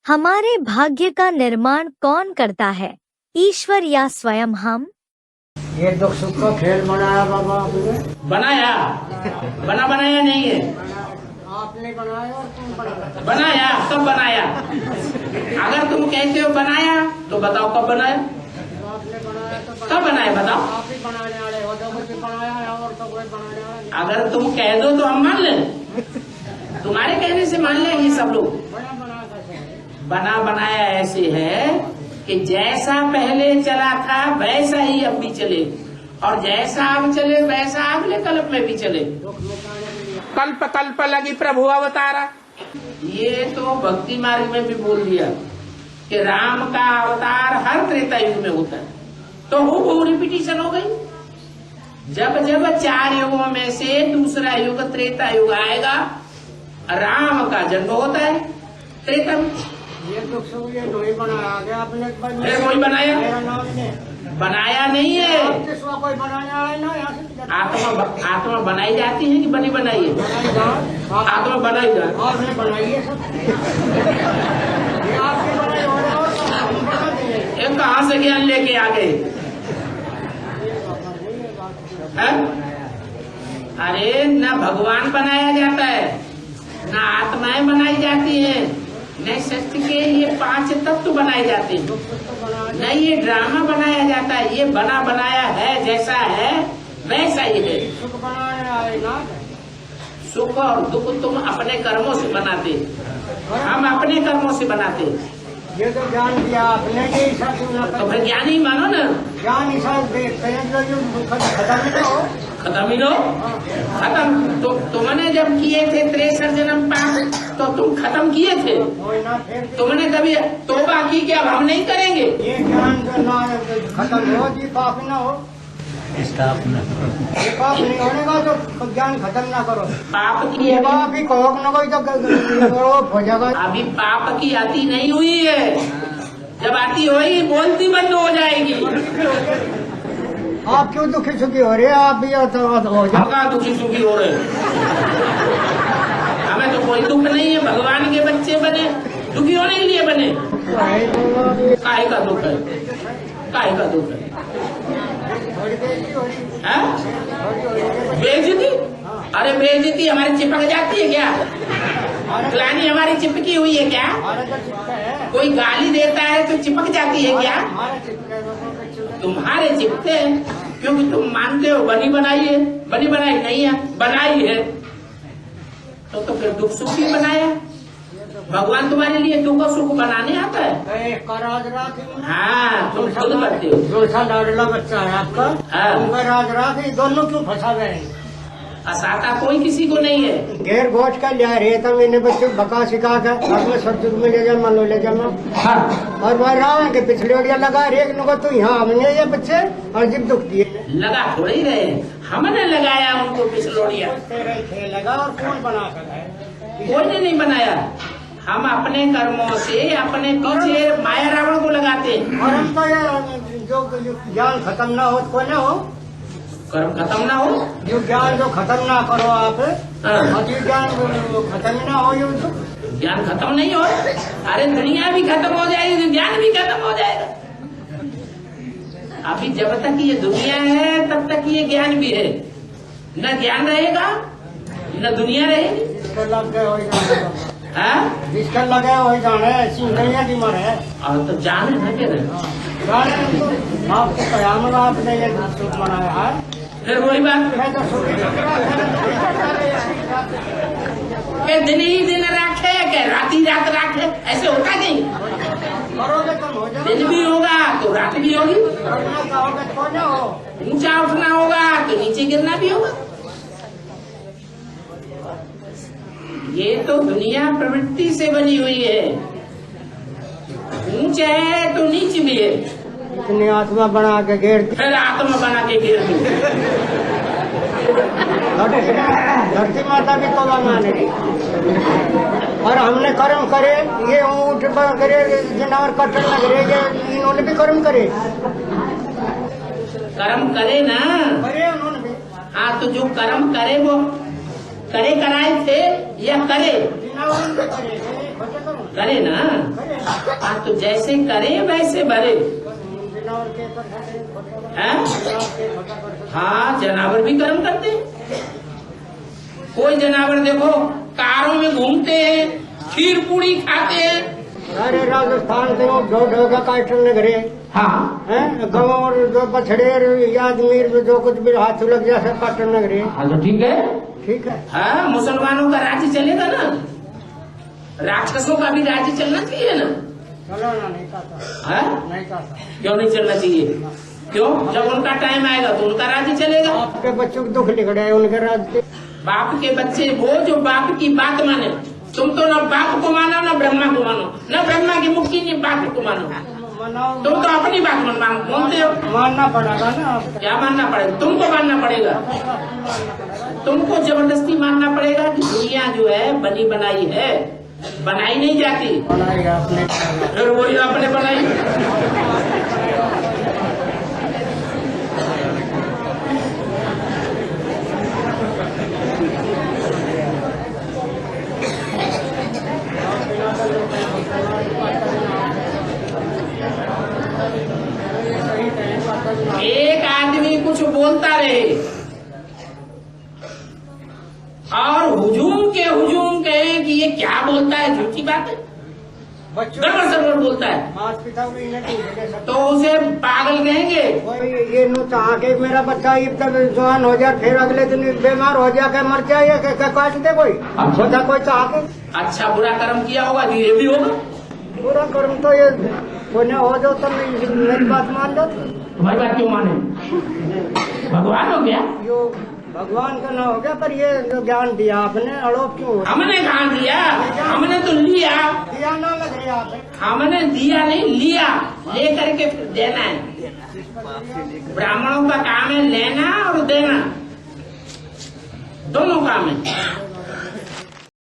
हमारे भाग्य का निर्माण कौन करता है, ईश्वर या स्वयं हम? ये दुख सुख का खेल बनाया बाबा आपने। बनाया बनाया नहीं है। आपने बनाया और तुम बनाया। बनाया कब बनाया? अगर तुम कहते हो बनाया तो बताओ कब बनाया? आपने बनाया तो कब बनाया बताओ? आप ही बनाने वाले हो, जो कुछ बनाया है और तो कोई बनाने वाला नहीं। अगर तुम कह दो तो हम मान लें, तुम्हारे कहने से मान लेंगे सब लोग। बना बना कैसे है? बना बनाया ऐसे है कि जैसा पहले चला था वैसा ही अब भी चले, और जैसा अब चले वैसा अगले कल्प में भी चले। दुख मिटाने के लिए कल्प कल्प लगी प्रभु अवतारा। ये तो भक्ति मार्ग में भी बोल दिया कि राम का अवतार हर त्रेता युग में होता है। तो वो रिपीटिशन हो गई। जब जब 4 युगों में से दूसरा युग त्रेता युग आएगा, राम का जन्म होता है त्रेता में। ये दुख सुख ये नहीं बनाया गया आपने। फिर कोई बनाया? मेरा नाम नहीं बनाया नहीं है। आपके सिवा कोई बनाने वाला ना। यहाँ से आत्मा बनाई जाती है कि बनी बनाई है? बनाई जाए। आत्मा बनाई जाए। आपने बनाई है सब। ये आपके बनाई हो रहा और हम बना देंगे। ये कहाँ से ज्ञान लेके आ गए? अरे न भगवान बनाया जाता है, न आत्माएं बनाई जाती हैं, न सत्य के ये 5 तत्व बनाए जाते हैं, न ये ड्रामा बनाया जाता है। ये बना बनाया है, जैसा है वैसा ही है। सुख बनाने वाले ना। सुख और दुख तुम अपने कर्मों से बनाते, हम अपने कर्मों से बनाते। ये तो ज्ञान दिया आपने, ये हिसाब से ना तो फिर ज्ञान ही मानो ना। ज्ञान हिसाब देखते हैं जो खत्म ही ना हो। खत्म ही लो, खत्म। तो तुमने जब किए थे 63 जन्म पाप, तो तुम खत्म किए थे। कोई ना फिर तुमने कभी तौबा की कि अब हम नहीं करेंगे? ये ज्ञान जो ना खत्म हो, ये पाप ना हो। ये पाप नहीं होने का तो ज्ञान खत्म ना करो। पाप की ये पाप ही कहो ना कोई तो हो जाएगा। अभी पाप की आती नहीं हुई है। जब आती होगी बोलती बंद हो जाएगी। आप क्यों दुखी सुखी हो रहे हैं? आप भी हो जाओ। कहाँ दुखी सुखी हो रहे? हमें तो कोई दुख नहीं है। भगवान के बच्चे बने, दुखी होने के लिए बने। काहे का दुख है? काहे का दुख है? बेइज्जती? अरे बेइज्जती हमारी चिपक जाती है क्या? ग्लानी हमारी चिपकी हुई है क्या? कोई गाली देता है तो चिपक जाती है क्या? तुम्हारे चिपते हैं क्योंकि तुम मानते हो बनी बनाई है। बनी बनाई नहीं है, बनाई है। तो फिर दुख सुख ही बनाया। भगवान तुम्हारे लिए दुख और सुख बनाने आता है। हाँ, तुम खुद करते हो। जो सा लाडला बच्चा है आपका, उनका राज रात, दोनों क्यों फंसा गए? फंसाता कोई किसी को नहीं है। घेर गोच का लिया रहे था मैंने बच्चे बका सिखा कर अपने सब में ले जा, मान लो ले जाना। और वह रावण के पिछले ओरिया लगा रेख नुको तो यहाँ हमने ये बच्चे और जिब दुख दिए। लगा थोड़ी रहे, हमने लगाया उनको पिछलोड़िया। लगा और कौन बना कर? कोई ने नहीं बनाया। हम अपने कर्मों से अपने पीछे माया रावण को लगाते हैं। और हम तो ये जो ज्ञान खत्म ना हो कोई ना हो, कर्म खत्म ना हो, जो ज्ञान जो खत्म ना करो आप, और जो ज्ञान खत्म ही ना हो, ये ज्ञान खत्म नहीं हो। अरे दुनिया भी खत्म हो जाएगी, ज्ञान भी खत्म हो जाएगा। अभी जब तक ये दुनिया है तब तक ये ज्ञान भी है। न ज्ञान रहेगा न दुनिया रहेगी। लग गए वही जाने, जिसका लगा वही जाने, सिंह की मर है। और तो जाने न के आपको कयामत आपने ये सुख बनाया है। फिर वही बात, दिन ही दिन राखे के राती रात राखे, ऐसे होता नहीं। करोगे तो हो जाएगा। दिन भी होगा तो रात भी होगी। हो ऊंचा उठना होगा तो नीचे गिरना भी होगा। ये तो दुनिया प्रवृत्ति से बनी हुई है। ऊंचे है तो नीचे भी है। इतनी आत्मा बना के घेर, फिर आत्मा बना के घेर दो। धरती माता भी तो मानेगी। और हमने कर्म करे, ये ऊँट करे, जनावर कटन लग रहे, इन्होंने भी कर्म करे। कर्म करे ना, करे उन्होंने भी। हाँ, तो जो कर्म करे वो करे कराए थे या करे? बिना उनके करे, करे ना। करे हाँ तो जैसे करे वैसे भरे। जनावर के पर हैं? जनावर के भगा कर हाँ जानवर भी कर्म करते हैं। कोई जानवर देखो कारों में घूमते हैं, खीर पूड़ी खाते हैं। अरे राजस्थान से वो ढो का काटन नगरे हाँ हैं गाँव और जो बछड़े या आदमी जो कुछ भी हाथ लग जाए सब काटन नगरे। हाँ तो ठीक है। ठीक है। हाँ मुसलमानों का राज्य चलेगा ना, राक्षसों का भी राज्य चलना चाहिए ना। चलो ना, नहीं कहता, हाँ नहीं कहता। क्यों नहीं चलना चाहिए? क्यों? जब उनका टाइम आएगा तो उनका राज्य चलेगा। आपके बच्चों को दुख लिख रहे हैं उनके राज्य। बाप के बच्चे वो जो बाप की बात माने। तुम तो न बाप को मानो न ब्रह्मा को मानो, न ब्रह्मा की मुक्ति की बाप को मानो। तुम तो अपनी बात मानते हो। मानना पड़ेगा ना आपको। क्या मानना पड़ेगा? तुमको मानना पड़ेगा। तुमको जबरदस्ती मानना पड़ेगा कि दुनिया जो है बनी बनाई है, बनाई नहीं जाती। बनाएगा अपने फिर वही आपने बनाई। एक आदमी कुछ बोलता रहे और हुजूम कहे कि ये क्या बोलता है, झूठी बात है, बच्चों गड़बड़ सड़बड़ बोलता है, माता पिता को इन्हें नहीं दे सकते। तो उसे पागल कहेंगे। ये नु चाह के मेरा बच्चा ये तक जवान हो जाए फिर अगले दिन बीमार हो जाए मर जाए काट दे कोई। अच्छा। कोई चाह के अच्छा बुरा कर्म किया होगा तो ये भी होगा। पूरा कर्म तो ये कोने हो जाओ तो मेरी बात मान लो। तुम्हारी बात क्यों माने? भगवान हो गया। यो भगवान का ना हो गया पर ये जो ज्ञान दिया आपने अड़ोप क्यों हो? हमने कहा दिया, हमने तो लिया। दिया ना लग रही आप हमने दिया नहीं, लिया, लेकर के फिर देना है। ब्राह्मणों का काम है लेना और देना, दोनों काम है।